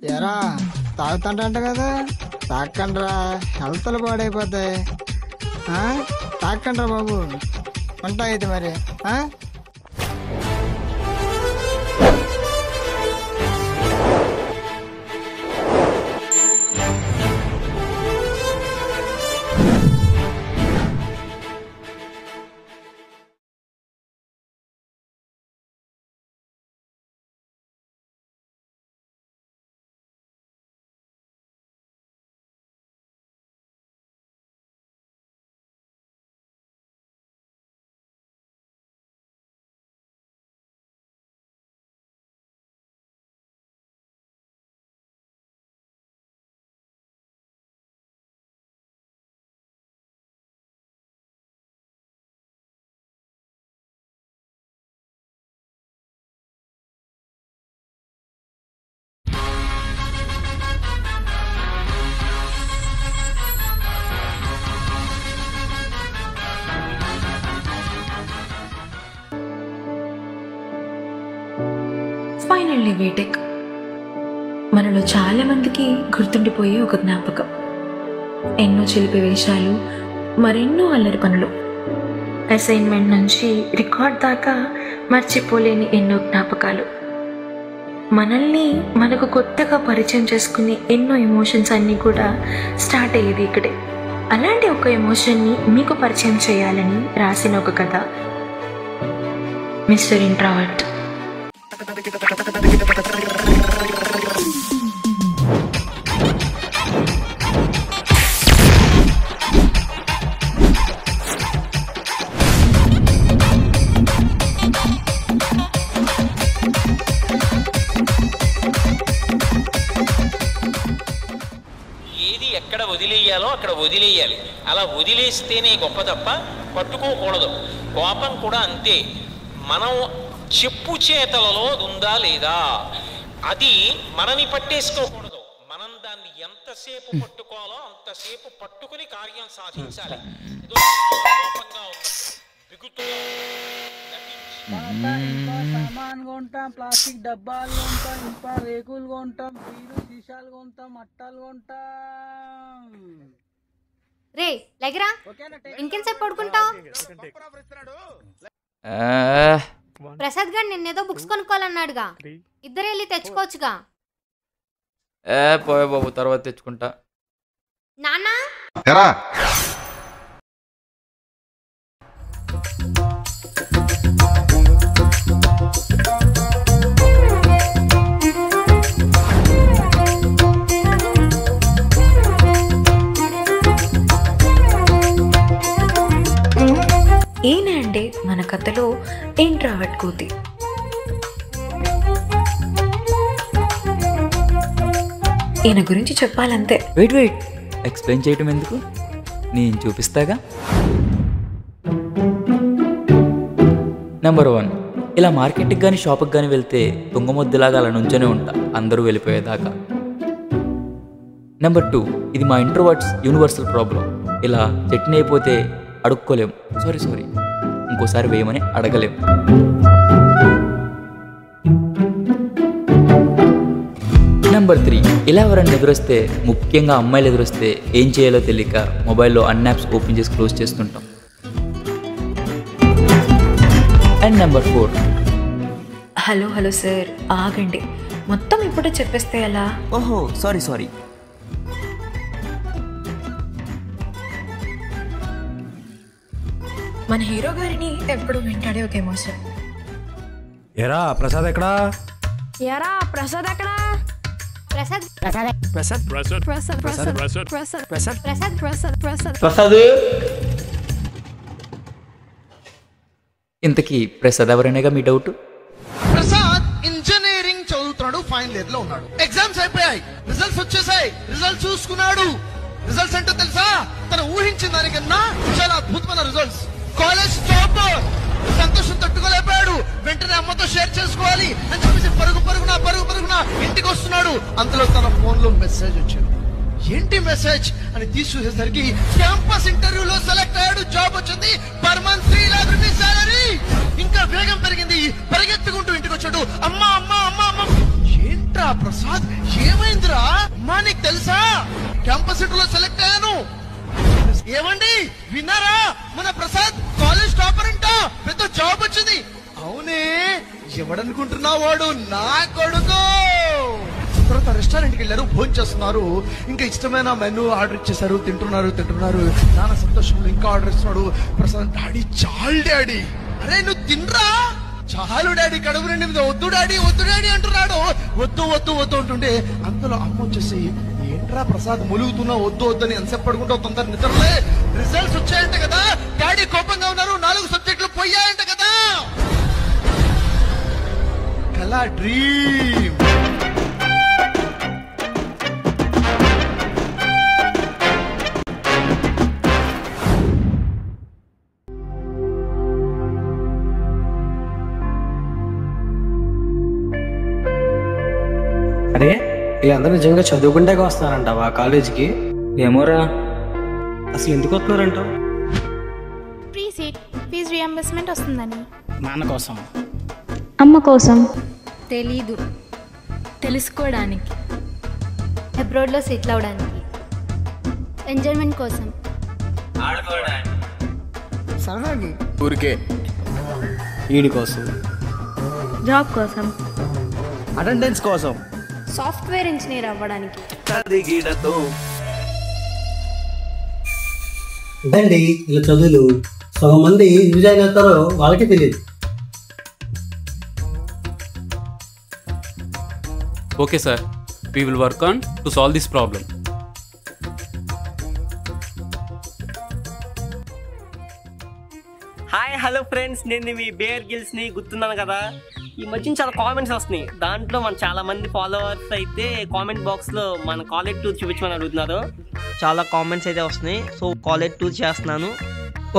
ఎరా తాగుతాంట కదా, తాకండ్రా, హెల్త్లు పాడైపోతాయి. తాకండ్రా బాబు, ఉంటా అయితే మరి. ఫైనల్లీ బీటెక్ మనలో చాలా మందికి గుర్తుండిపోయే ఒక జ్ఞాపకం. ఎన్నో చిలిపి వేషాలు, మరెన్నో అల్లరి పనులు, అసైన్మెంట్ నుంచి రికార్డ్ దాకా మర్చిపోలేని ఎన్నో జ్ఞాపకాలు. మనల్ని మనకు కొత్తగా పరిచయం చేసుకునే ఎన్నో ఎమోషన్స్ అన్నీ కూడా స్టార్ట్ అయ్యేది ఇక్కడే. అలాంటి ఒక ఎమోషన్ని మీకు పరిచయం చేయాలని రాసిన ఒక కథ, మిస్టర్ ఇంట్రావర్ట్. ఎక్కడ వదిలేయాలో అక్కడ వదిలేయాలి. అలా వదిలేస్తేనే గొప్ప తప్ప పట్టుకోకూడదు. కోపం కూడా అంతే. మనం చెప్పు చేతలలో ఉందా లేదా, అది మనని పట్టేసుకోకూడదు. మనం దాన్ని ఎంతసేపు పట్టుకోవాలో అంతసేపు పట్టుకుని కార్యం సాధించాలి. కోపంగా సామాన్ కొంటాం, ప్లాస్టిక్ డబ్బాలు కొంటాం, ఇంకా రేకులు కొంటాం, బీరు సీసాలు కొంటాం, అట్టాలు కొంటాం. రే లెగరా, ఇంకెంతసేపు పడుకుంటావు? ప్రసాద్ గారు నిన్నేదో బుక్స్ కొనుక్కోవాలన్నాడుగా, ఇద్దరు వెళ్ళి తెచ్చుకోవచ్చుగా. పోయే బాబు, తర్వాత తెచ్చుకుంటా. నాన్నా ఈయన అంటే మన కథలో ఇంట్రావర్ట్ కోతి. ఈయన గురించి చెప్పాలంతే. వెయిట్ ఎక్స్ప్లెయిన్ చేయటం ఎందుకు, నేను చూపిస్తాగా. నెంబర్ 1, ఇలా మార్కెట్కి కానీ షాప్కి కానీ వెళ్తే తుంగమొద్దులాగా అలా నుంచొనే ఉంటా, అందరూ వెళ్ళిపోయేదాకా. నెంబర్ 2, ఇది మా ఇంట్రోవర్ట్స్ యూనివర్సల్ ప్రాబ్లం. ఇలా చట్నీ అయిపోతే అడుక్కోలేం, సారీ ఇంకోసారి వేయమని అడగలేం. నెంబర్ 3, ఇలా ఎవరైనా ఎదురొస్తే, ముఖ్యంగా అమ్మాయిలు ఎదురొస్తే ఏం చేయాలో తెలియక మొబైల్లో అన్ని యాప్స్ ఓపెన్ చేసి క్లోజ్ చేస్తుంటాం. అండ్ నెంబర్ 4, హలో సార్, ఆగండి, మొత్తం ఇప్పుడే చెప్పేస్తే ఎలా? ఓహో సారీ. మన హీరో గారిని ఎప్పుడు వెంటాడే ఒక ఎమోషన్. ఎరా ప్రసాద్ ఎక్కడా? ప్రసాద్ ఇంతకీ ప్రసాద్ ఎవరనేగా మీ డౌట్? ప్రసాద్ ఇంజనీరింగ్ చదువుతున్నాడు, ఫైనల్ ఇయర్ లో ఉన్నాడు. ఎగ్జామ్స్ అయిపోయాయి, రిజల్ట్స్ వచ్చేసాయి. రిజల్ట్స్ చూసుకున్నాడు. రిజల్ట్స్ అంటే తెలుసా, తను ఊహించిన దానికన్నా చాలా అద్భుతమైన రిజల్ట్స్. కాలేజ్ టాపర్, సంతోషం తట్టుకోలేకపోయాడు. వెంటనే అమ్మతో షేర్ చేసుకోవాలి అని చెప్పేసి పరుగున ఇంటికి వస్తున్నాడు. అంతలో తన ఫోన్ లో మెసేజ్ వచ్చింది. ఏంటి మెసేజ్ అని తీసి చూసేసరికి క్యాంపస్ ఇంటర్వ్యూలో సెలెక్ట్ అయ్యాడు, జాబ్ వచ్చింది, per month 3 lakh rupees salary. ఇంకా వేగం పెరిగింది, పరిగెత్తుకుంటూ ఇంటికి వచ్చాడు. అమ్మా ఏంట్రా ప్రసాద్, ఏమైంది? యూనివర్సిటీలో సెలెక్ట్ అయ్యాను. ఏమండి విన్నారా? మన ప్రసాద్ కాలేజ్ టాపర్ అంట, పెద్ద జాబ్ వచ్చింది. అవునే, ఎవడనుకుంటున్నా వాడు నా కొడుకు. తర్వాత రెస్టారెంట్ కి వెళ్ళారు, భోజనం చేస్తున్నారు. ఇంకా ఇష్టమైన మెనూ ఆర్డర్ ఇచ్చేసారు, తింటున్నారు. నాన్న సంతోషంలో ఇంకా ఆర్డర్ ఇస్తున్నాడు. ప్రసాద్ డాడీ చాలు డాడీ, అరే నువ్వు తినరా, చాలు డాడీ, కడుపు నిండి వద్దు డాడీ అంటున్నాడు. వద్దు అంటుంటే అందులో అమ్మ వచ్చేసి, ఏంట్రా ప్రసాద్ ములుగుతున్నా, వద్దు అని ఎంతసేపు పడుకుంటూ తొందర నిద్రలే, రిజల్ట్స్ వచ్చాయంట కదా, డాడీ కోపంగా ఉన్నారు, 4 సబ్జెక్టులు పోయాయంట కదా. కళా డ్రీమ్. అరే వీళ్ళందరూ నిజంగా చదువుకుంటే వస్తున్నారంటావా కాలేజీకి? ఏమోరా. అసలు ఎందుకు వస్తున్నారంటావు? ఫ్రీ సీట్, ఫీజు రియంబర్స్మెంట్ వస్తుందని. నాన్న కోసం, అమ్మ కోసం, తెలీదు, తెలుసుకోవడానికి, అబ్రాడ్లో సెటిల్ అవడానికి, ఎంజాయ్మెంట్ కోసం, సరదాకి, ఊరికే, వీడి కోసం, జాబ్ కోసం, అటెండెన్స్ కోసం, సాఫ్ట్వేర్ ఇంజనీర్ అవ్వడానికి. ఇదండి ఇలా చదువులు. సగం మంది యూజ్ అవుతారో వాళ్ళకే తెలియదు. Okay sir, we will work on to solve this problem. Hi hello friends, నేను మీ బేర్ గిల్స్ని గుర్తున్నాను కదా. ఈ మధ్య చాలా కామెంట్స్ వస్తున్నాయి. దాంట్లో మన చాలా మంది ఫాలోవర్స్ అయితే కామెంట్ బాక్స్లో మన కాలేజ్ టూర్ చూపించమని అడుగుతున్నారు. చాలా కామెంట్స్ అయితే వస్తున్నాయి. సో కాలేజ్ టూర్ చేస్తున్నాను.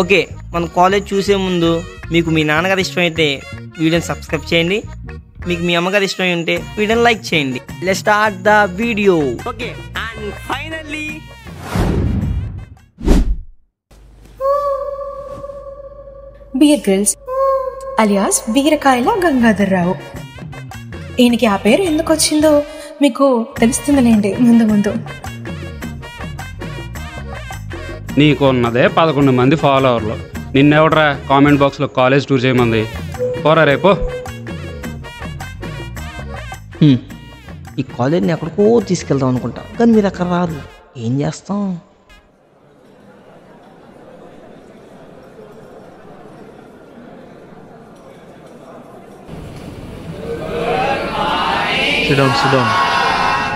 ఓకే, మన కాలేజ్ చూసే ముందు మీకు మీ నాన్నగారు ఇష్టమైతే వీడియోని సబ్స్క్రైబ్ చేయండి, మీకు మీ అమ్మగారు ఇష్టమై ఉంటే వీడియోని లైక్ చేయండి. Let's start the video. Okay, and finally Bear Grylls alias బీరకాయల గంగాధర్రావు. ఈయనకి ఆ పేరు ఎందుకు వచ్చిందో మీకు తెలుస్తుందిలేండి ముందు. నీకు ఉన్నదే 11 మంది ఫాలోవర్లు, నిన్నెవడరా కామెంట్ బాక్స్లో కాలేజ్ టూర్ చేయమంది? పోరా రేపు. ఈ కాలేజ్ని ఎక్కడికో తీసుకెళ్దాం అనుకుంటా, కానీ మీరు అక్కడ రారు. ఏం చేస్తాం?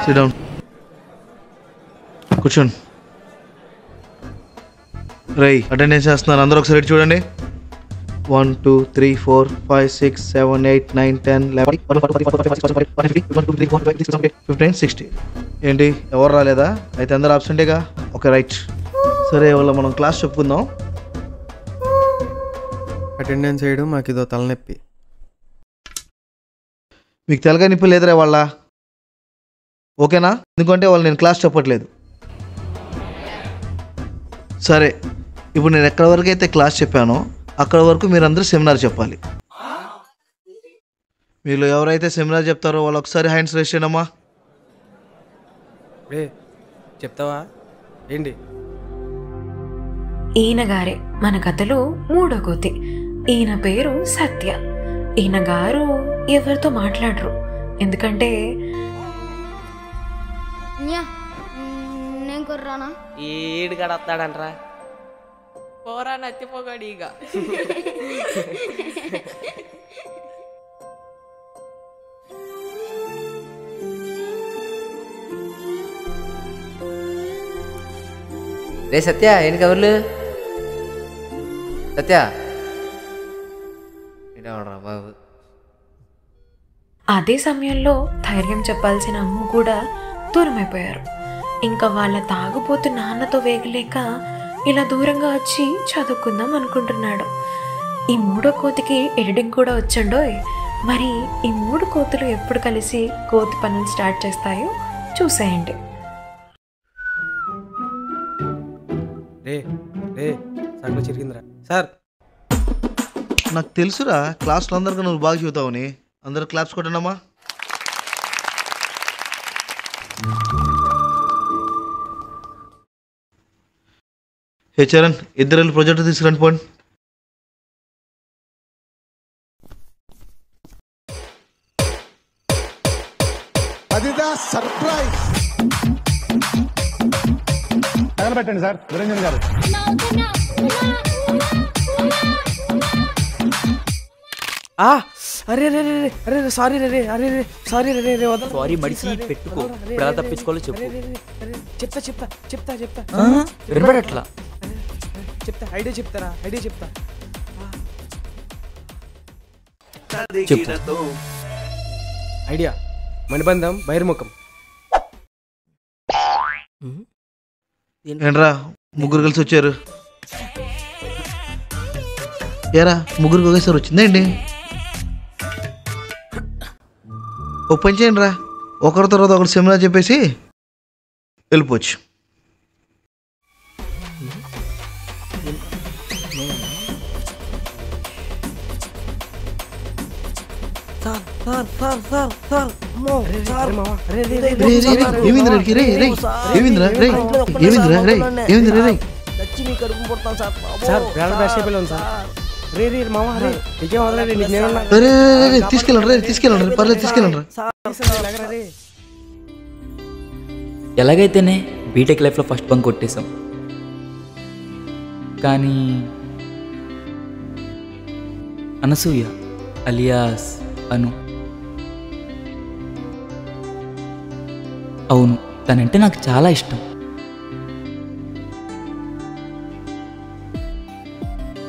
Sit down. కూర్చోండి. రై అటెండెన్స్ చేస్తున్నారు, అందరూ ఒకసారి చూడండి. 1 2 3 4 5 6 7 8 9 10 11 15 16. ఏంటి ఎవరు రాలేదా? అయితే అందరు ఆబ్సెంటేగా. Okay right. సరే, ఇవాళ మనం క్లాస్ చెప్పుకుందాం. అటెండెన్స్ చేయడం మాకు ఇదో తలనొప్పి. మీకు తెలగా నిప్పు లేదురా వాళ్ళ, ఓకేనా? ఎందుకంటే వాళ్ళు నేను క్లాస్ చెప్పట్లేదు. సరే, ఇప్పుడు నేను ఎక్కడి వరకు అయితే క్లాస్ చెప్పానో అక్కడ వరకు మీరందరూ సెమినార్ చెప్పాలి. మీలో ఎవరైతే సెమినార్ చెప్తారో వాళ్ళు ఒకసారి హ్యాండ్స్ రేస్ చేయనమ్మా. చెప్తావా ఏంటి? ఈయన గారే మన కథలో 3వ కోతి. ఈయన పేరు సత్య. ఈయన గారు ఎవరితో మాట్లాడరు, ఎందుకంటే నేను కుర్రానా ఏడు గడతాడంట్రా. పోరా నత్తిపోగాడు ఇక. రే సత్య, ఏంటి కవర్లు? సత్య బాబు. అదే సమయంలో ధైర్యం చెప్పాల్సిన అమ్మ కూడా దూరమైపోయారు. ఇంకా వాళ్ళ తాగుపోతు నాన్నతో వేగలేక ఇలా దూరంగా వచ్చి చదువుకుందాం అనుకుంటున్నాడు. ఈ 3వ కోతికి ఎడిటింగ్ కూడా వచ్చండోయ్. మరి ఈ 3 కోతులు ఎప్పుడు కలిసి కోతి పనులు స్టార్ట్ చేస్తాయో చూసేయండి. సగం చిరిగిందిరా సార్. నాకు తెలుసురా, క్లాస్లో అందరికీ నువ్వు బాగా చదువుతావని. అందరూ క్లాప్స్ కొట్టండమ్మా. హే చరణ్, ఇద్దరు ప్రాజెక్ట్ తీసుకురండి పోండి. అదిదా సర్ప్రైజ్. తగలబెట్టండి సార్ నిరంజన్ గారు. అరే రే రే అరే సారీ రే అరే రే సారీ రే రే సారీ మడిసి పెట్టుకో. ఇప్పుడు ఎలా తప్పించుకోవాలో చెప్పు. చెప్తా చెప్తా చెప్తా చెప్తా వినపడట్లా. చెప్తా ఐడియా చెప్తారా? ఐడియా చెప్తా. ఐడియా మణిబంధం బహిర్ముఖం. ఏంట్రా ముగ్గురు కలిసి వచ్చారు? ఏరా ముగ్గురికి ఒకేసారి వచ్చిందండి. ఓ పని చేయండి రా, ఒకరి తర్వాత ఒకరు సెమినార్ చెప్పేసి వెళ్ళిపోవచ్చు. తీసుకెళ్ళండి పర్లేదు తీసుకెళ్ళండి. ఎలాగైతేనే బీటెక్ లైఫ్లో ఫస్ట్ బంక్ కొట్టేశాం. కానీ అనసూయ అలియాస్ అను, అవును తనంటే నాకు చాలా ఇష్టం.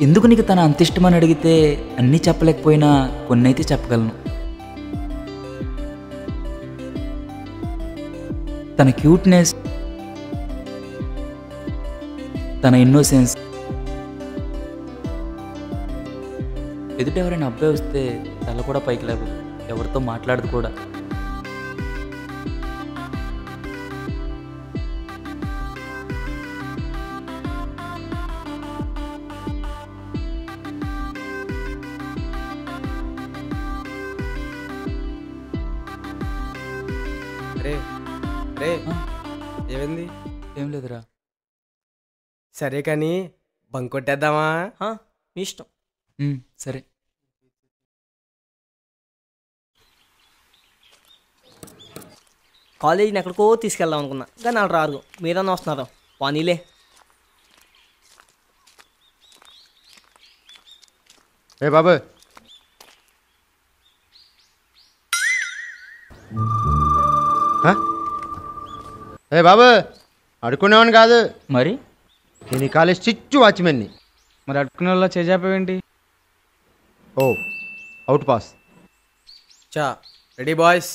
ఎందుకు నీకు తన అంత ఇష్టమని అడిగితే అన్నీ చెప్పలేకపోయినా కొన్ని అయితే చెప్పగలను. తన క్యూట్నెస్, తన ఇన్నోసెన్స్, ఎదుట ఎవరైనా అబ్బాయి వస్తే తల కూడా పైకి లేవు, ఎవరితో మాట్లాడదు కూడా. ఏమైంది? ఏం లేదురా. సరే కానీ బంక్ కొట్టేద్దామా? మీ ఇష్టం. సరే. కాలేజీని ఎక్కడికో తీసుకెళ్దాం అనుకున్నా కానీ వాళ్ళు రారు. మీరన్నా వస్తున్నారు పానీలే. ఏ బాబు ఏ బాబు అడుకునేవాడిని కాదు. మరి నేను ఈ కాలేజ్ చిచ్చు వాచ్మెన్ని. మరి అడుకునే వాళ్ళ చేజాపేంటి? ఓ అవుట్ పాస్. చా రెడీ బాయ్స్.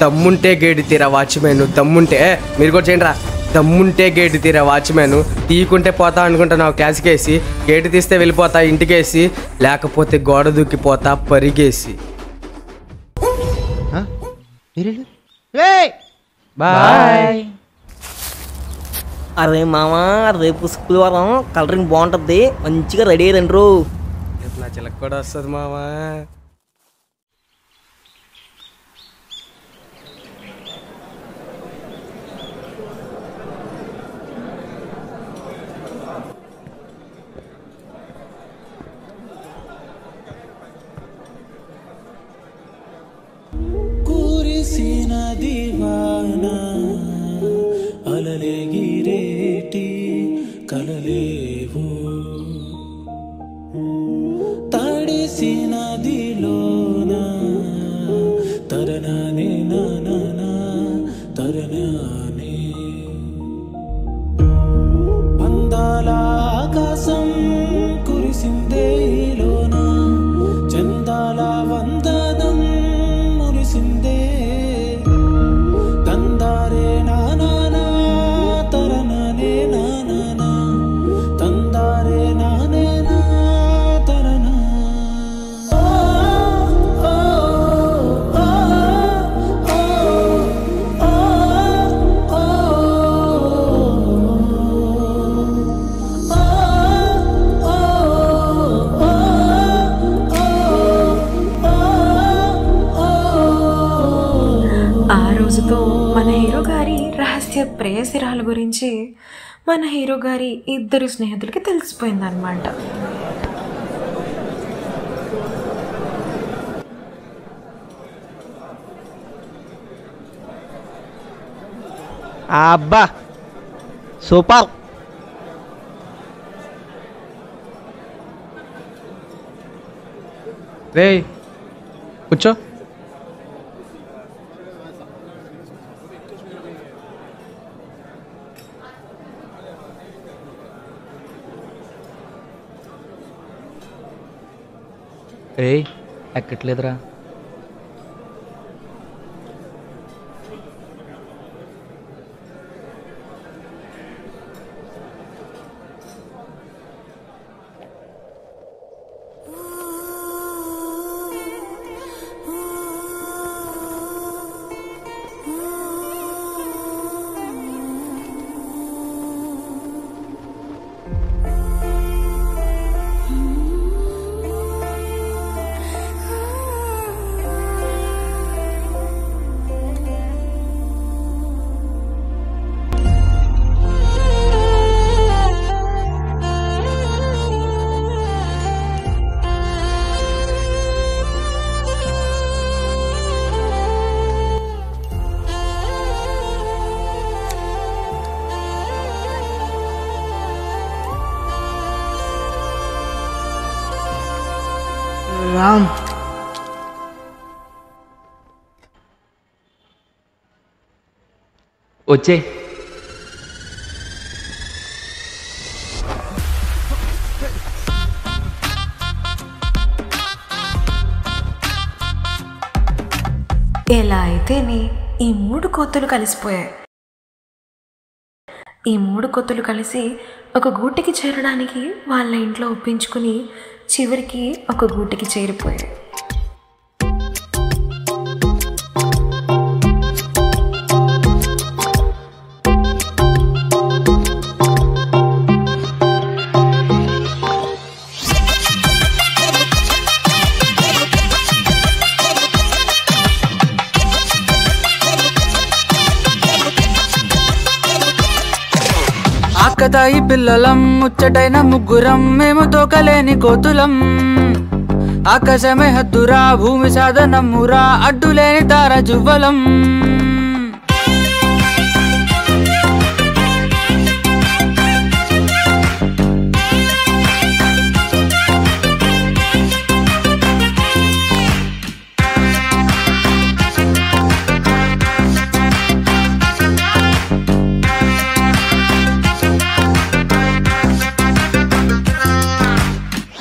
దమ్ముంటే గేటు తీరా వాచ్మెన్. దమ్ముంటే మీరు కూడా చేయండి రా. దమ్ముంటే గేటు తీరా వాచ్మెన్. తీయకుంటే పోతా అనుకుంటా క్లాస్కేసి, గేటు తీస్తే వెళ్ళిపోతా ఇంటికేసి, లేకపోతే గోడ దూకిపోతా పరిగేసి. బాయ్. అరే మామా రేపు శుక్రవారం కలరింగ్ బాగుంటుంది, మంచిగా రెడీ అయ్యారండి రో. నా చిలక కూడా వస్తుంది మామా. కురిసిన దివానా అలలేగిరేటి కలలేవు, తడిసిన దిలోన తరనానే నానా తరనానే. అందాల ఆకాశం కురిసిందేలోన, చందాల వందనం మురిసిందే. తందారే నానా తరనానే నానా ప్రేయసిరాల గురించి మన హీరో గారి ఇద్దరు స్నేహితులకి తెలిసిపోయిందనమాట. అబ్బా సూపర్. రే కూర్చో. ఎక్కట్లేదురా. రామ్ వచ్చే. ఎలా అయితేనే ఈ 3 కోతులు కలిసిపోయాయి. ఈ 3 కోతులు కలిసి ఒక గూటికి చేరడానికి వాళ్ళ ఇంట్లో ఒప్పించుకుని చివరికి ఒక గూటికి చేరిపోయాయి. ఆకతాయి పిల్లలం, ముచ్చటైన ముగ్గురం, మేము తోకలేని కోతులం. ఆకాశమే హద్దురా, భూమి సాధనమురా, అడ్డులేని తార జువ్వలం.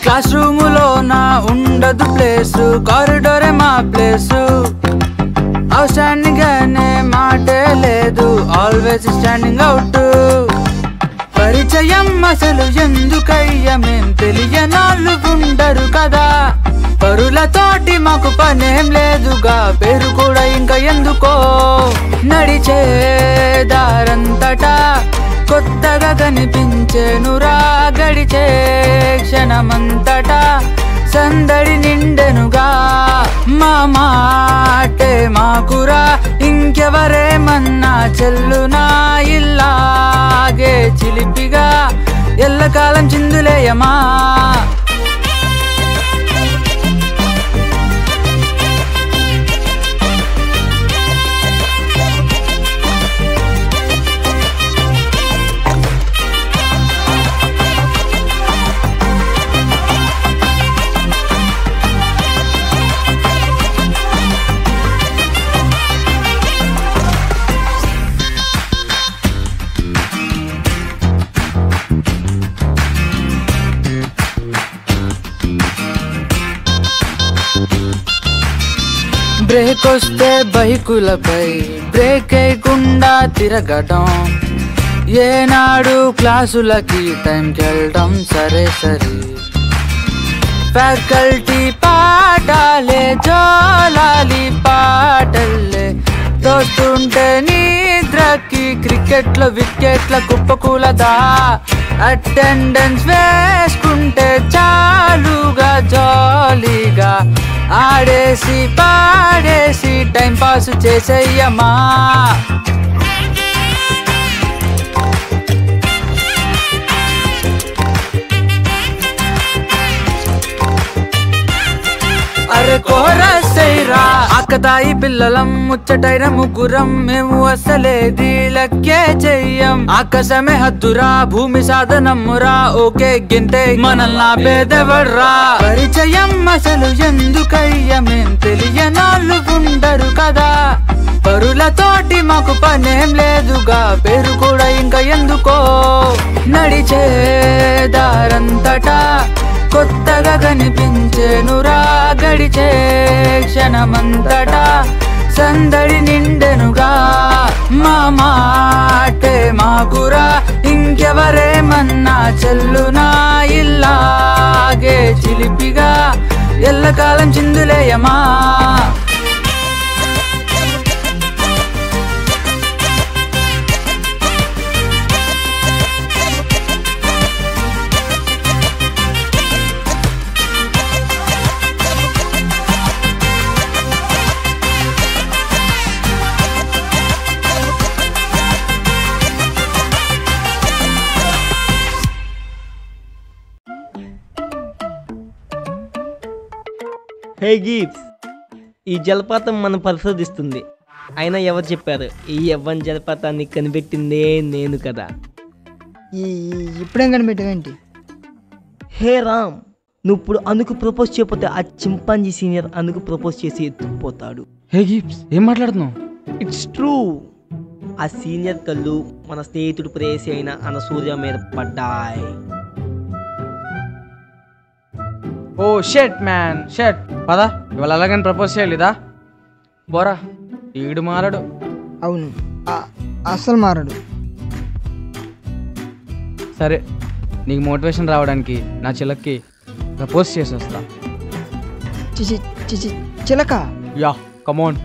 క్లాస్ రూములో నా ఉండదు ప్లేసు, కారిడోరే మా ప్లేసు. అవుట్స్టాండింగ్ అనే మాటే లేదు, ఆల్వేస్ స్టాండింగ్ అవుట్. పరిచయం అసలు ఎందుకయ్య, మేం తెలియనాళ్ళు ఉండరు కదా. పరులతోటి మాకు పనేం లేదుగా, పేరు కూడా ఇంకా ఎందుకో. నడిచే దారంతటా కొత్తగా కనిపించేనురా, గడిచే క్షణమంతటా సందడి నిండెనుగా. మా మాటే మాకురా, ఇంకెవరేమన్నా చెల్లునా. ఇల్లాగే చిలిపిగా ఎల్లకాలం చిందులేయమా. బ్రేక్ వస్తే బైకులపై బ్రేక్ వేయకుండా తిరగటం, ఏనాడు క్లాసులకి టైంకి వెళ్ళడం సరే సరే. ఫ్యాకల్టీ పాఠాలే జోలాలి పాటల్లే, దోస్తుంటే నిద్రకి క్రికెట్లో వికెట్ల కుప్పకూలదా. అటెండెన్స్ వేసుకుంటే చాలుగా జాలీగా ఆడేసి పాడేసి టైం పాస్ చేసేయమ్మా. కోరసైరా అక్కతాయి పిల్లలం ముచ్చటైన ముగ్గురం మేము అసలేది లెక్కే చెయ్యం ఆకాశమే హద్దురా భూమి సాధనమ్మురా ఓకే గింతే మనల్నా పేదవడ్రా పరిచయం అసలు ఎందుకయ్య మేం తెలియనాళ్ళు ఉండరు కదా పరులతోటి మాకు పనేం లేదుగా పేరు కూడా ఇంకా ఎందుకో నడిచే దారంతటా కొత్తగా కనిపించేనురా గడిచే క్షణమంతటా సందడి నిండెనుగా మా మాటే మాకురా ఇంకెవరేమన్నా చెల్లునా ఇల్లాగే చిలిపిగా ఎల్లకాలం చిందులేయమా హే గీప్స్, ఈ జలపాతం మనం పరిశోధిస్తుంది. అయినా ఎవరు చెప్పారు? ఈ యవ్వన్ జలపాతాన్ని కనిపెట్టిందే నేను కదా. ఇప్పుడేం కనిపెట్టావేంటి? హే రామ్, నువ్వు ఇప్పుడు అనుకు ప్రపోజ్ చేయకపోతే ఆ చింపాంజీ సీనియర్ అనుకు ప్రపోజ్ చేసి ఎత్తుకుపోతాడు. హే గీప్స్, ఏం మాట్లాడుతున్నావు? It's true. ఆ సీనియర్ కళ్ళు మన స్నేహితుడు ప్రేయసి అయిన అనసూయ మీద పడ్డాయి. ఓ షెట్ మ్యాన్ షెట్. పదా ఇవాళ అలాగని ప్రపోజ్ చేయలేదా? బోరా ఈడు మారడు. అవును, అస్సలు మారడు. సరే, నీకు మోటివేషన్ రావడానికి నా చిలక్కి ప్రపోజ్ చేసి వస్తా. చిలక? Yeah, come on.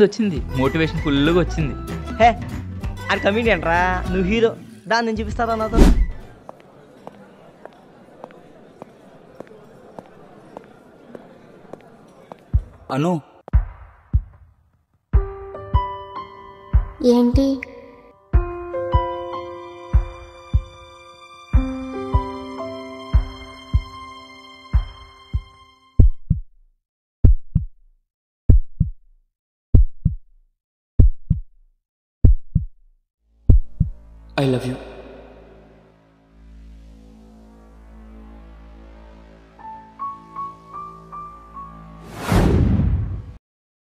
వచ్చింది మోటివేషన్ ఫుల్గా వచ్చింది. హే, అది కమిడియన్ రా, నువ్వు హీరో. దాన్ని నేను చూపిస్తారా నాతో? అను, ఏంటి? I love you.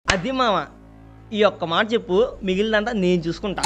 అది మామ, ఈ ఒక్క మాట చెప్పు, మిగిలినంతా నేను చూసుకుంటా.